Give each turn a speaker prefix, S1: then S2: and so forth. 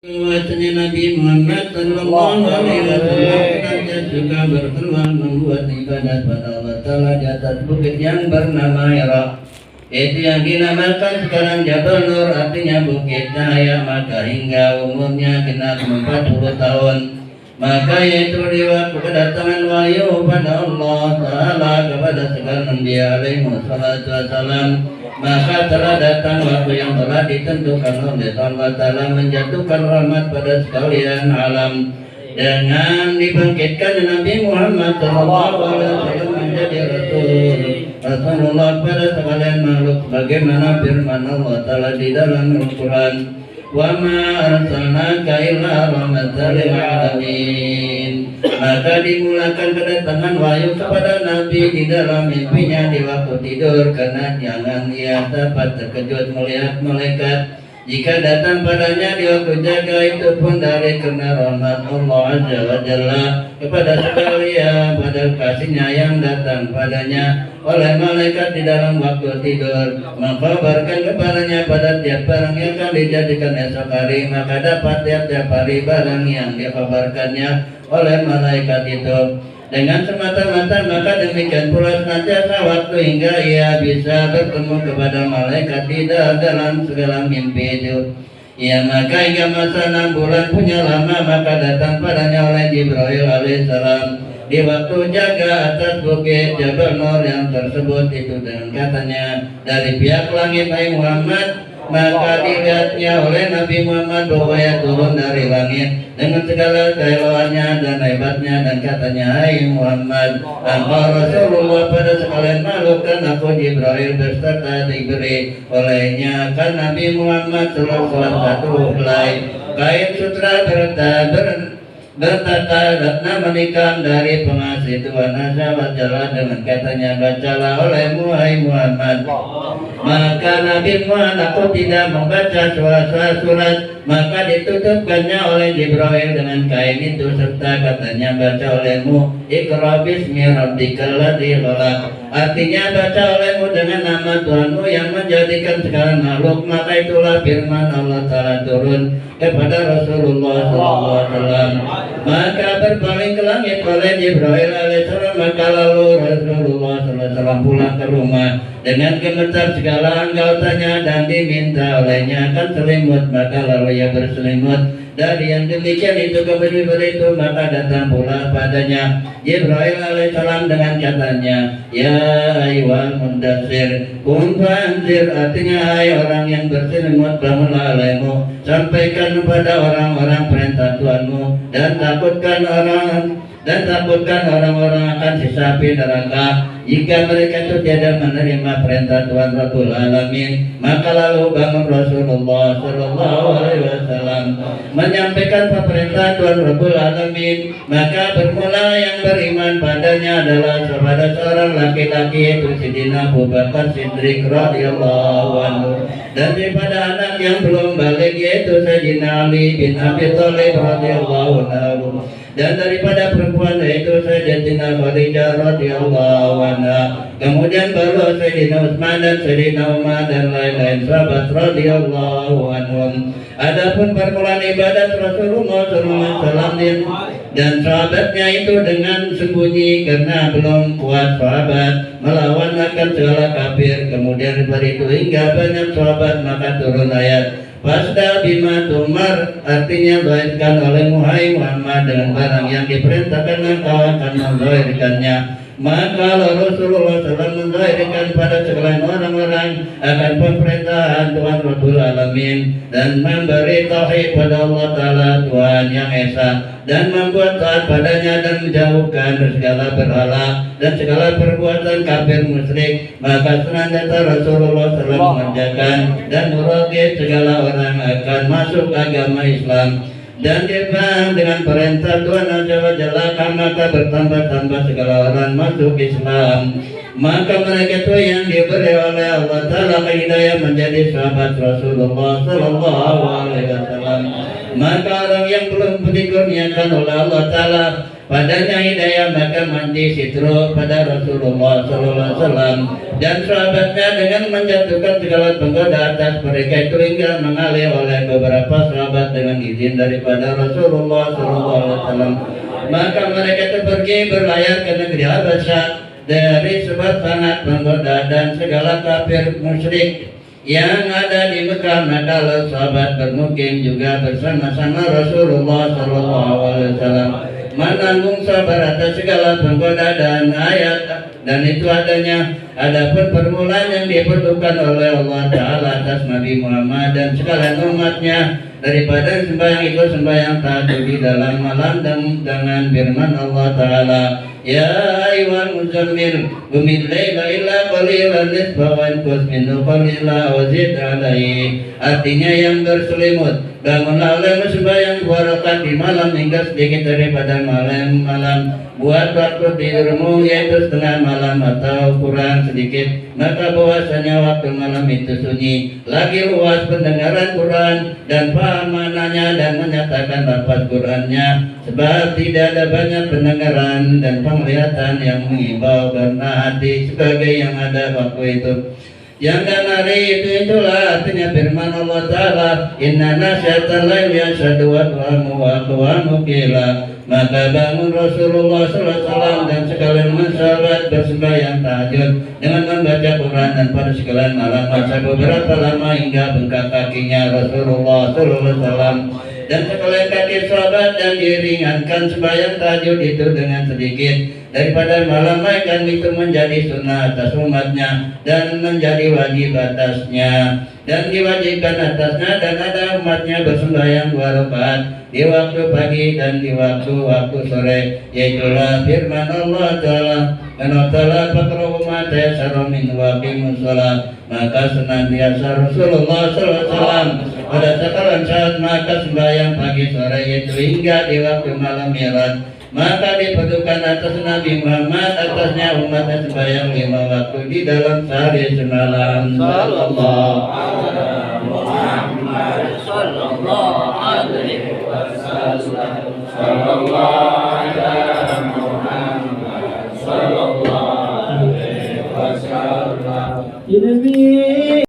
S1: Bahwasanya Nabi Muhammad Sallallahu Alaihi Wasallam senantiasa suka berkeluar membuat ibadah pada Allah Taala di atas bukit yang bernama Hira. Itu yang dinamakan sekarang Jabal Nur, artinya bukit cahaya. Maka hingga umurnya genap 40 tahun, maka yaitu di waktu kedatangan wahyu pada Allah Taala kepada segala Nabi alaihi wassalam, maka telah datang waktu yang telah ditentukan oleh Allah Ta'ala menjatuhkan rahmat pada sekalian alam dengan dibangkitkan Nabi Muhammad SAW menjadi Rasulullah pada sekalian makhluk, bagaimana firman Allah Ta'ala di dalam Al-Quran, wa ma arsalnaka illa rahmatan lil alamin. Maka dimulakan kedatangan wahyu kepada Nabi di dalam mimpinya di waktu tidur, karena jangan ia dapat terkejut melihat malaikat jika datang padanya di waktu jaga, itu pun dari karena rahmat Allah Azza wa Jalla kepada sekalian, pada kasihnya yang datang padanya oleh malaikat di dalam waktu tidur, mengkabarkan kepadanya pada tiap barang yang akan dijadikan esok hari, maka dapat tiap-tiap hari barang yang dikabarkannya oleh malaikat itu dengan semata-mata. Maka demikian pula senantiasa waktu hingga ia bisa bertemu kepada malaikat di dalam segala mimpi itu. Ya, maka hingga masa 6 bulan punya lama, maka datang padanya oleh Jibril alaihissalam di waktu jaga atas bukit Jabal Nur yang tersebut itu dengan katanya, dari pihak langit hai Muhammad. Maka dilihatnya oleh Nabi Muhammad bahwa ia turun dari langit dengan segala keeloannya dan hebatnya, dan katanya, hai Muhammad, engkau Rasulullah pada sekalian makhluk, dan aku Jibril beserta diberi olehnya kan Nabi Muhammad salah satu helai kain sutra bertata ratna menikam dari pengasih Tuhan Azza wa Jalla, dengan katanya, bacalah olehmu hai Muhammad. Maka Nabi Muhammad aku tidak membaca surat, maka ditutupkannya oleh Jibril dengan kain itu, serta katanya, baca olehmu Iqra bismi rabbikal ladzi khalaq, artinya baca olehmu dengan nama Tuhanmu yang menjadikan segala makhluk. Maka itulah firman Allah Ta'ala turun kepada Rasulullah SAW. Maka berpaling ke langit oleh Jibril alaihissalam, maka lalu Rasulullah SAW pulang ke rumah dengan gemetar segala anggotanya dan diminta olehnya akan selimut. Maka lalu ia berselimut dari yang demikian itu ke itu, maka datang pula padanya Jibril alaihissalam dengan katanya, ya ayyuhal mundatsir qum fa'anzir, artinya hai orang yang berselimut, bangunlah olehmu, sampaikan kepada orang-orang perintah Tuhanmu, dan takutkan orang-orang akan disapi neraka jika mereka itu tidak menerima perintah Tuhan Rabbul Alamin. Maka lalu bangun Rasulullah Sallallahu Alaihi Wasallam menyampaikan perintah Tuhan Rabbul Alamin. Maka bermula yang beriman padanya adalah kepada seorang laki-laki, yaitu Sayyidina Abu Bakar Siddiq radhiyallahu anhu, dan daripada anak yang belum balik, yaitu Sayyidina Ali bin Abi Thalib radhiyallahu anhu, dan daripada perempuan yaitu Sayyidatina Khadijah radhiyallahu anha, kemudian baru Sayyidina Utsman dan Sayyidina Umar dan lain-lain sahabat radhiyallahu anhum. Adapun permulaan ibadat Rasulullah SAW dan sahabatnya itu dengan sembunyi, karena belum kuat sahabat melawan akan segala kafir. Kemudian daripada itu hingga banyak sahabat, maka turun ayat Fasda bima tumar, artinya zahirkan oleh Muhammad dengan barang yang diperintahkan, engkau akan menzahirkannya. Maka Rasulullah SAW menzahirkan pada segala orang-orang akan pemerintahan Tuhan Rabbul Alamin, dan memberi tauhid pada Allah Ta'ala Tuhan yang Esa, dan membuat taat padanya, dan menjauhkan segala berhala dan segala perbuatan kafir musyrik. Maka senantiasa Rasulullah SAW mengerjakan dan merogek segala orang akan masuk agama Islam, dan dibang dengan perintah Tuhan Azza wa Jalla, maka bertambah-tambah segala orang masuk Islam. Maka mereka itu yang diberi oleh Allah Ta'ala hidayah menjadi sahabat Rasulullah Sallallahu Alaihi Wasallam. Maka orang yang belum dikurniakan oleh Allah Ta'ala padanya hidayah maka mandi sitro pada Rasulullah SAW dan sahabatnya dengan menjatuhkan segala penggoda atas mereka itu hingga mengalir oleh beberapa sahabat dengan izin daripada Rasulullah SAW. Maka mereka itu pergi berlayar ke negeri Habasyah dari sebab sangat menggoda dan segala kafir musyrik yang ada di Mekah. Maka sahabat bermukim juga bersama-sama Rasulullah SAW menanggung sabar atas segala penggoda dan ayat, dan itu adanya adapun permulaan yang diperlukan oleh Allah Ta'ala atas Nabi Muhammad dan sekalian umatnya daripada sembahyang itu sembahyang tahajud di dalam malam dan dengan firman Allah Ta'ala, ya ayyuhal muzammil qumil laila illa qalilan nisfahu wa inqus minhu qalilan wa zid alaihi. Artinya yang berselimut, bangunlah oleh sembahyang 2 rakaat di malam hingga sedikit daripada malam. Buat waktu tidurmu yaitu setengah malam atau kurang sedikit, maka bahwasanya waktu malam itu sunyi, lagi luas pendengaran Quran dan paham maknanya dan menyatakan lafaz Qurannya, sebab tidak ada banyak pendengaran dan penglihatan yang mengimbau karena hati sebagai yang ada waktu itu. Yang dan hari itulah artinya firman Allah Ta'ala, inna nasyatal laili asyaddu wa aqwamu qila. Maka bangun Rasulullah SAW dan sekalian sahabat bersembahyang tahajud dengan membaca Quran, dan pada sekalian malam masa beberapa lama hingga bengkak kakinya Rasulullah SAW dan sekalian kaki sahabat, dan diringankan sembahyang tahajud itu dengan sedikit daripada malam, maka itu menjadi sunnah atas umatnya dan menjadi wajib atasnya dan diwajibkan atasnya, dan ada umatnya bersembahyang 2 rakaat di waktu pagi dan di waktu sore, yaitulah firman Allah Ta'ala, "Qanatala faqra'u ma tayassara min waqimus shalah." Maka senantiasa Rasulullah SAW pada sekalian saat maka sembahyang pagi sore yaitu hingga di waktu malam Mi'raj, maka diperlukan atas Nabi Muhammad atasnya umatnya sembahyang 5 waktu di dalam sehari semalam. Sallallahu Muhammad sallallahu alaihi wasallam. Sallallahu Muhammad sallallahu alaihi wasallam.